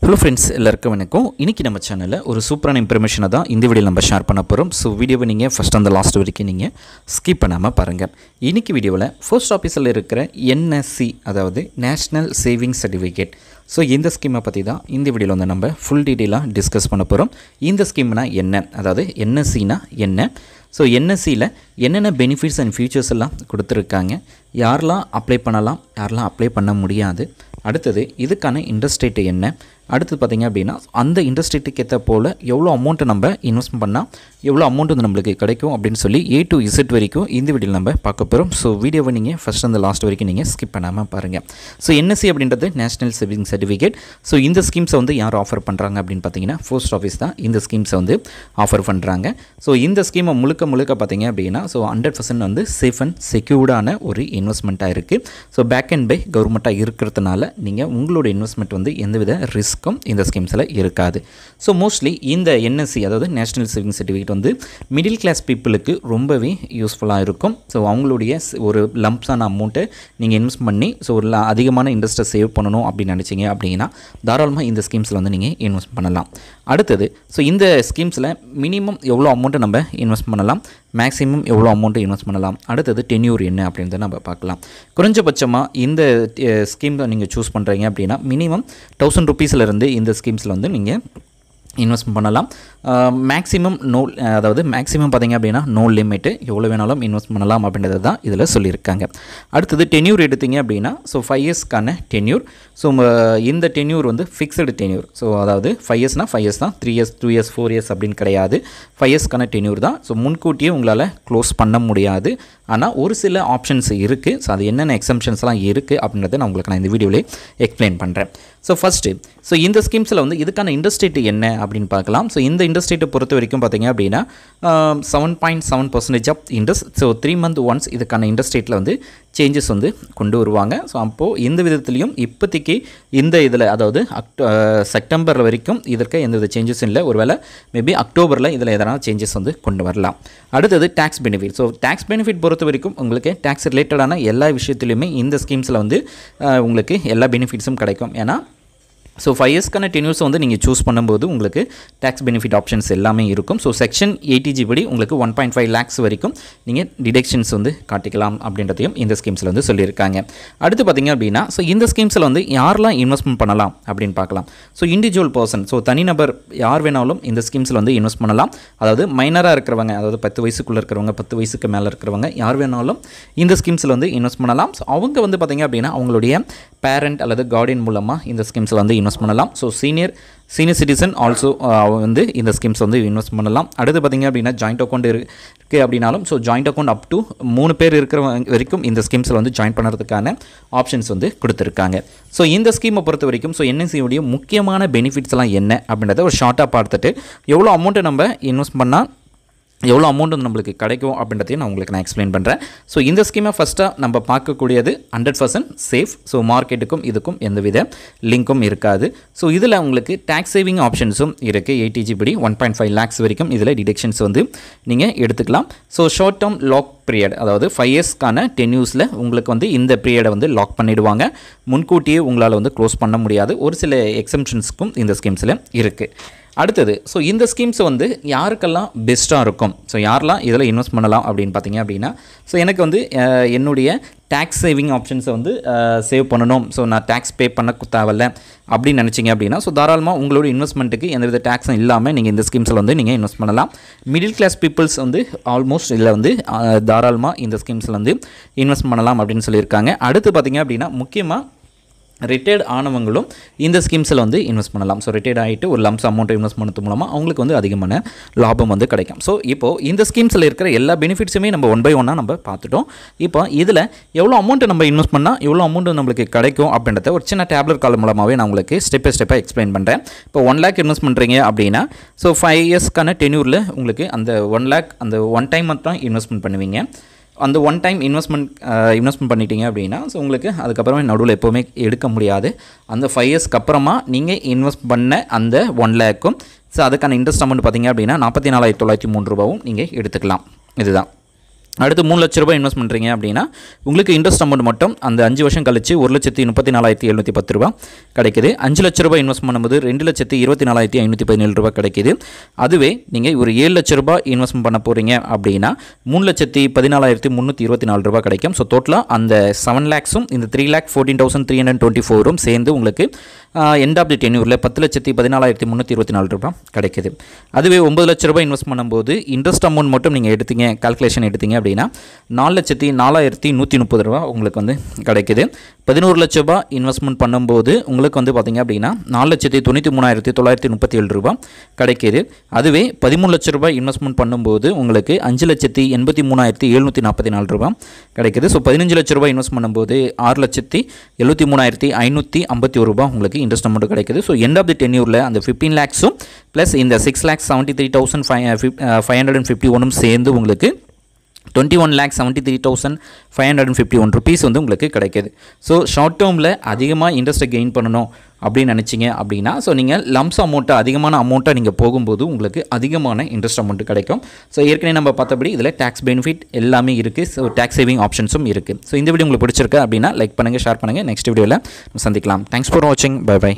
Hello friends, எல்லாருக்கும் வணக்கம். இன்னைக்கு நம்ம சேனல்ல ஒரு சூப்பரான இன்ஃபர்மேஷனை தான் இந்த வீடியோல நம்ம ஷேர் பண்ண போறோம். சோ வீடியோவை நீங்க ஃபர்ஸ்ட் அந்த லாஸ்ட் வரைக்கும் நீங்க ஸ்கிப் பண்ணாம பாருங்க. இன்னைக்கு வீடியோல போஸ்ட் ஆபீஸ்ல இருக்கிற NSC அதாவது நேஷனல் சேவிங் சர்டிபிகேட். சோ இந்த ஸ்கீமை பத்தி தான் இந்த வீடியோல வந்து நம்ம ஃபுல் டீடைலா டிஸ்கஸ் பண்ண போறோம். இந்த ஸ்கீம்னா என்ன? அதாவது NSC-னா என்ன? ஸோ NSC-ல என்னென்ன பெனிஃபிட்ஸ் அண்ட் ஃபியூச்சர்ஸ் எல்லாம் கொடுத்துருக்காங்க, யாரெல்லாம் அப்ளை பண்ணலாம், யாரெல்லாம் அப்ளை பண்ண முடியாது, அடுத்தது இதுக்கான இன்ட்ரெஸ்ட் ரேட்டு என்ன, அடுத்தது பார்த்திங்க அப்படின்னா அந்த இன்ட்ரெஸ்ட் ரேட்டுக்கு ஏற்ற போல் எவ்வளோ அமௌண்ட்டு நம்ம இன்வெஸ்ட் பண்ணால் எவ்வளோ அமௌண்ட் வந்து நம்மளுக்கு கிடைக்கும் அப்படின்னு சொல்லி A to Z வரைக்கும் இந்த வீடியோவில் நம்ம பார்க்க போகிறோம். ஸோ வீடியோவை நீங்கள் ஃபஸ்ட் அந்த லாஸ்ட் வரைக்கும் நீங்கள் ஸ்கிப் பண்ணாமல் பாருங்கள். ஸோ NSC அப்படின்றது நேஷனல் சேவிங் சர்டிஃபிகேட். ஸோ இந்த ஸ்கீம்ஸை வந்து யார் ஆஃபர் பண்ணுறாங்க அப்படின்னு பார்த்தீங்கன்னா போஸ்ட் ஆஃபீஸ் தான் இந்த ஸ்கீம்ஸை வந்து ஆஃபர் பண்ணுறாங்க. ஸோ இந்த ஸ்கீமை முழுக்க பார்த்தீங்க அப்படின்னா ஸோ 100% வந்து சேஃப் அண்ட் செக்யூர்டான ஒரு இன்வெஸ்ட்மெண்ட்டாக இருக்குது. ஸோ பேக் அண்ட் பை கவர்மெண்ட்டாக இருக்கிறதுனால நீங்கள் உங்களோட இன்வெஸ்ட்மெண்ட் வந்து எந்தவித ரிஸ்க்கும் இந்த ஸ்கீம்ஸில் இருக்காது. ஸோ மோஸ்ட்லி இந்த NSC அதாவது நேஷனல் சேவிங் சர்டிஃபிகேட் வந்து மிடில் கிளாஸ் பீப்புளுக்கு ரொம்பவே யூஸ்ஃபுல்லாக இருக்கும். ஸோ அவங்களுடைய ஒரு லம்ப்ஸான அமௌண்ட்டை நீங்கள் இன்வெஸ்ட் பண்ணி ஸோ ஒரு அதிகமான இன்ட்ரெஸ்ட்டை சேவ் பண்ணணும் அப்படின்னு நினச்சிங்க அப்படின்னா தாராளமாக இந்த ஸ்கீம்ஸில் வந்து நீங்கள் இன்வெஸ்ட் பண்ணலாம். அடுத்தது ஸோ இந்த ஸ்கீம்ஸில் மினிமம் எவ்வளோ அமௌண்ட்டை நம்ம இன்வெஸ்ட் பண்ணலாம், மேக்ஸிமம் எவ்வளோ அமௌண்ட்டு இன்வெஸ்ட் பண்ணலாம், அடுத்தது டென்யூர் என்ன அப்படின்றத நம்ம பார்க்கலாம். குறைஞ்சபட்சமாக இந்த ஸ்கீம் நீங்கள் சூஸ் பண்ணுறீங்க அப்படின்னா மினிமம் 1000 ரூபீஸ்லேருந்து இந்த ஸ்கீம்ஸில் வந்து நீங்கள் இன்வெஸ்ட் பண்ணலாம். மேக்ஸிமம் அதாவது மேக்ஸிமம் பார்த்திங்க அப்படின்னா நோ லிமிட்டு, எவ்வளோ வேணாலும் இன்வெஸ்ட் பண்ணலாம் அப்படின்றது தான் இதில் சொல்லியிருக்காங்க. அடுத்தது டென்யூர் எடுத்திங்க அப்படின்னா ஸோ 5 இயர்ஸ்க்கான டென்யூர். ஸோ இந்த டென்யூர் வந்து ஃபிக்ஸடு டென்யூர். ஸோ அதாவது 5 இயர்ஸ்னால் 5 இயர்ஸ் தான், 3 இயர்ஸ் 2 இயர்ஸ் 4 இயர்ஸ் அப்படின்னு கிடையாது. 5 இயர்ஸ்க்கான டென்யூர் தான். ஸோ முன்கூட்டியே உங்களால் க்ளோஸ் பண்ண முடியாது. ஆனால் ஒரு சில ஆப்ஷன்ஸ் இருக்குது. ஸோ அது என்னென்ன எக்ஸம்ஷன்ஸ்லாம் இருக்குது அப்படின்றத நான் உங்களுக்கு இந்த வீடியோவிலே எக்ஸ்பிளைன் பண்ணுறேன். ஸோ ஃபஸ்ட்டு ஸோ இந்த ஸ்கீம்ஸில் வந்து இதுக்கான இன்ட்ரெஸ்ட் ரேட்டு என்ன அப்படின்னு பார்க்கலாம். ஸோ இந்த இன்ட்ரெஸ்ட் ரேட்டை பொறுத்த வரைக்கும் பார்த்தீங்க அப்படின்னா 7.7% of interest. So 3 month once இதுக்கான இன்ட்ரெஸ்ட் ரேட்டில் வந்து சேஞ்சஸ் வந்து கொண்டு வருவாங்க. ஸோ அப்போது இந்த விதத்துலையும் இப்போதைக்கு இந்த இதில் அதாவது செப்டம்பர் வரைக்கும் இதற்கு எந்தவித சேஞ்சஸும் இல்லை. ஒருவேளை மேபி அக்டோபரில் இதில் எதனா சேஞ்சஸ் வந்து கொண்டு வரலாம். அடுத்தது tax benefit. So tax benefit பொறுத்த வரைக்கும் உங்களுக்கு டேக்ஸ் ரிலேட்டடான எல்லா விஷயத்துலையுமே இந்த ஸ்கீம்ஸில் வந்து உங்களுக்கு எல்லா பெனிஃபிட்ஸும் கிடைக்கும். ஏன்னா ஸோ 5 இயர்ஸ்க்கான டென்யூர்ஸ் வந்து நீங்கள் சூஸ் பண்ணும்போது உங்களுக்கு டேக்ஸ் பெனிஃபிட் ஆப்ஷன்ஸ் எல்லாமே இருக்கும். ஸோ செக்ஷன் 80G படி உங்களுக்கு 1.5 lakhs வரைக்கும் நீங்கள் டிடக்ஷன்ஸ் வந்து காட்டிக்கலாம் அப்படின்றதையும் இந்த ஸ்கீம்ஸில் வந்து சொல்லியிருக்காங்க. அடுத்து பார்த்திங்க அப்படின்னா ஸோ இந்த ஸ்கீம்ஸில் வந்து யாரெல்லாம் இன்வெஸ்ட்மெண்ட் பண்ணலாம் அப்படின்னு பார்க்கலாம். ஸோ இண்டிவிஜுவல் பர்சன், ஸோ தனிநபர் யார் வேணாலும் இந்த ஸ்கீம்ஸில் வந்து இன்வெஸ்ட் பண்ணலாம். அதாவது மைனராக இருக்கிறவங்க, அதாவது 10 வயசுக்குள்ளே இருக்கிறவங்க, 10 வயசுக்கு மேலே இருக்கிறவங்க யார் வேணாலும் இந்த ஸ்கீம்ஸில் வந்து இன்வெஸ்ட் பண்ணலாம். ஸோ அவங்க வந்து பார்த்திங்க அப்படின்னா அவங்களுடைய பேரண்ட் அல்லது கார்டியன் மூலமாக இந்த ஸ்கீம்ஸில் வந்து இன்வெஸ்ட் பண்ணலாம். ஸோ சீனியர் சிட்டிசன் ஆல்சோ வந்து இந்த ஸ்கீம்ஸ் வந்து இன்வெஸ்ட் பண்ணலாம். அடுத்து பார்த்திங்க அப்படின்னா ஜாயிண்ட் அக்கௌண்ட் இருக்குது அப்படின்னாலும் so joint account up to 3 பேர் இருக்கிற வரைக்கும் இந்த ஸ்கீம்ஸில் வந்து ஜாயின் பண்ணுறதுக்கான ஆப்ஷன்ஸ் வந்து கொடுத்துருக்காங்க. ஸோ இந்த ஸ்கீமை பொறுத்த வரைக்கும் ஸோ NSC-உடைய முக்கியமான பெனிஃபிட்ஸ்லாம் என்ன அப்படின்றத ஒரு ஷார்ட்டாக பார்த்துட்டு எவ்வளோ அமௌண்ட்டை நம்ம இன்வெஸ்ட் பண்ணால் எவ்வளோ அமௌண்ட் வந்து நம்மளுக்கு கிடைக்கும் அப்படின்றதையும் நான் உங்களுக்கு எக்ஸ்பிளைன் பண்ணுறேன். ஸோ இந்த ஸ்கீமை ஃபஸ்ட்டாக நம்ம பார்க்கக்கூடியது 100% சேஃப். ஸோ மார்க்கெட்டுக்கும் இதுக்கும் எந்தவித லிங்க்கும் இருக்காது. ஸோ இதில் உங்களுக்கு டேக்ஸ் சேவிங் ஆப்ஷன்ஸும் இருக்குது. 80G படி 1.5 lakhs வரைக்கும் இதில் டிடக்ஷன்ஸ் வந்து நீங்கள் எடுத்துக்கலாம். So short term lock period, அதாவது 5 இயர்ஸ்க்கான டென்யூர்ஸில் உங்களுக்கு வந்து இந்த பீரியடை வந்து லாக் பண்ணிவிடுவாங்க. முன்கூட்டியே உங்களால் வந்து க்ளோஸ் பண்ண முடியாது. ஒரு சில எக்ஸம்ஷன்ஸுக்கும் இந்த ஸ்கீம்ஸில் இருக்குது. அடுத்தது ஸோ இந்த ஸ்கீம்ஸ் வந்து யாருக்கெல்லாம் பெஸ்ட்டாக இருக்கும், ஸோ யாரெல்லாம் இதில் இன்வெஸ்ட் பண்ணலாம் அப்படின்னு பார்த்தீங்க அப்படின்னா ஸோ எனக்கு வந்து என்னுடைய டேக்ஸ் சேவிங் ஆப்ஷன்ஸை வந்து சேவ் பண்ணணும், ஸோ நான் டேக்ஸ் பே பண்ண தேவையில்ல அப்படின்னு நினச்சிங்க அப்படின்னா ஸோ தாராளமாக உங்களோட இன்வெஸ்ட்மெண்ட்டுக்கு எந்தவித டேக்ஸும் இல்லாமல் நீங்கள் இந்த ஸ்கீம்ஸில் வந்து நீங்கள் இன்வெஸ்ட் பண்ணலாம். மிடில் கிளாஸ் பீப்புள்ஸ் வந்து ஆல்மோஸ்ட் இதில் வந்து தாராளமாக இந்த ஸ்கீம்ஸில் வந்து இன்வெஸ்ட் பண்ணலாம் அப்படின்னு சொல்லியிருக்காங்க. அடுத்து பார்த்திங்க அப்படின்னா முக்கியமாக ரிட்டையர்ட் ஆனவங்களும் இந்த ஸ்கீம்ஸில் வந்து இன்வெஸ்ட் பண்ணலாம். ஸோ ரிட்டையர்ட் ஆகிட்டு ஒரு லம்ஸ் அமௌண்ட்டை இன்வெஸ்ட் பண்ணுறது மூலமாக அவங்களுக்கு வந்து அதிகமான லாபம் வந்து கிடைக்கும். ஸோ இப்போது இந்த ஸ்கீம்ஸில் இருக்கிற எல்லா பெனிஃபிட்ஸுமே நம்ம 1 by 1 நம்ம பார்த்துட்டோம். இப்போ இதில் எவ்வளோ அமௌண்ட்டு நம்ம இன்வெஸ்ட் பண்ணால் எவ்வளோ அமௌண்ட்டு நம்மளுக்கு கிடைக்கும் அப்படின்றத ஒரு சின்ன டேப்லெட் கால் மூலமாகவே நான் உங்களுக்கு ஸ்டெப் பை ஸ்டெப்பாக எக்ஸ்பிளைன் பண்ணுறேன். இப்போ 1 lakh இன்வெஸ்ட் பண்ணுறீங்க அப்படின்னா ஸோ 5 இயர்ஸ்க்கான டென்யூரில் உங்களுக்கு அந்த 1 lakh அந்த ஒன் டைம் மட்டும் இன்வெஸ்ட்மெண்ட் பண்ணுவீங்க. அந்த ஒன் டைம் இன்வெஸ்ட்மெண்ட் பண்ணிட்டீங்க அப்படின்னா ஸோ உங்களுக்கு அதுக்கப்புறமா நடுவில் எப்போவுமே எடுக்க முடியாது. அந்த 5 இயர்ஸ்க்கு அப்புறமா நீங்கள் இன்வெஸ்ட் பண்ண அந்த 1 lakhம் ஸோ அதுக்கான இன்ட்ரெஸ்ட் அமௌண்ட் பார்த்திங்க அப்படின்னா 44,903 ரூபாவும் நீங்கள் எடுத்துக்கலாம். இதுதான். அடுத்து 3 லட்ச ரூபாய் இன்வெஸ்ட் பண்ணுறீங்க அப்படின்னா உங்களுக்கு இன்ட்ரெஸ்ட் அமௌண்ட் மட்டும் அந்த 5 வருஷம் கழிச்சு 1,34,710 ரூபா கிடைக்குது. 5 லட்ச ரூபாய் இன்வெஸ்ட் பண்ணும்போது 2,24,517 ரூபா கிடைக்குது. அதுவே நீங்கள் ஒரு 7 லட்ச ரூபாய் இன்வெஸ்ட்மெண்ட் பண்ண போகிறீங்க அப்படின்னா 3,14,324 ரூபா கிடைக்கும். ஸோ டோட்டலாக அந்த 7 லேக்ஸும் இந்த 3,14,324 சேர்ந்து உங்களுக்கு எண்ட் ஆஃப் தி டென்யூரில் 10,14,324 ரூபா கிடைக்குது. அதுவே 9 லட்ச ரூபாய் இன்வெஸ்ட் பண்ணும்போது இன்ட்ரெஸ்ட் அமௌண்ட் மட்டும் நீங்கள் எடுத்தீங்க, கால்குலேஷன் எடுத்தீங்க அப்படின்னா 4,04,130 ரூபா உங்களுக்கு வந்து கிடைக்குது. 11 லட்ச ரூபாய் இன்வெஸ்ட்மெண்ட் பண்ணும்போது உங்களுக்கு வந்து பார்த்திங்க அப்படின்னா 4,93,937 ரூபா கிடைக்கிது. அதுவே 13 லட்ச ரூபாய் இன்வெஸ்ட்மெண்ட் பண்ணும்போது உங்களுக்கு 5,83,744 ரூபா கிடைக்குது. ஸோ 15 லட்ச ரூபாய் இன்வெஸ்ட் பண்ணும்போது 6,73,551 ரூபா உங்களுக்கு இன்ட்ரெஸ்ட் அமௌண்ட் கிடைக்குது. ஸோ எண்ட் ஆஃப் தி டென்யூரில் அந்த 15 லேக்ஸும் ப்ளஸ் இந்த 6,73,551 சேர்ந்து உங்களுக்கு 21,73,551 ருபீஸ் வந்து உங்களுக்கு கிடைக்கிது. ஸோ ஷார்ட் டேர்மில் அதிகமாக இன்ட்ரெஸ்ட்டை கெயின் பண்ணணும் அப்படின்னு நினச்சிங்க அப்படின்னா ஸோ நீங்கள் லம்ஸ் அமௌண்ட்டை அதிகமான அமௌண்ட்டை நீங்கள் போகும்போது உங்களுக்கு அதிகமான இன்ட்ரெஸ்ட் அமௌண்ட் கிடைக்கும். ஸோ ஏற்கனவே நம்ம பார்த்தபடி இதில் டேக்ஸ் பெனிஃபிட் எல்லாமே இருக்குது. ஸோ டேக்ஸ் சேவிங் ஆப்ஷன்ஸும் இருக்குது. ஸோ இந்த வீடியோ உங்களுக்கு பிடிச்சிருக்கு அப்படின்னா லைக் பண்ணுங்கள், ஷேர் பண்ணுங்கள். நெக்ஸ்ட் வீடியோவில் சந்திக்கலாம். தேங்க்ஸ் ஃபார் வாட்சிங். Bye by.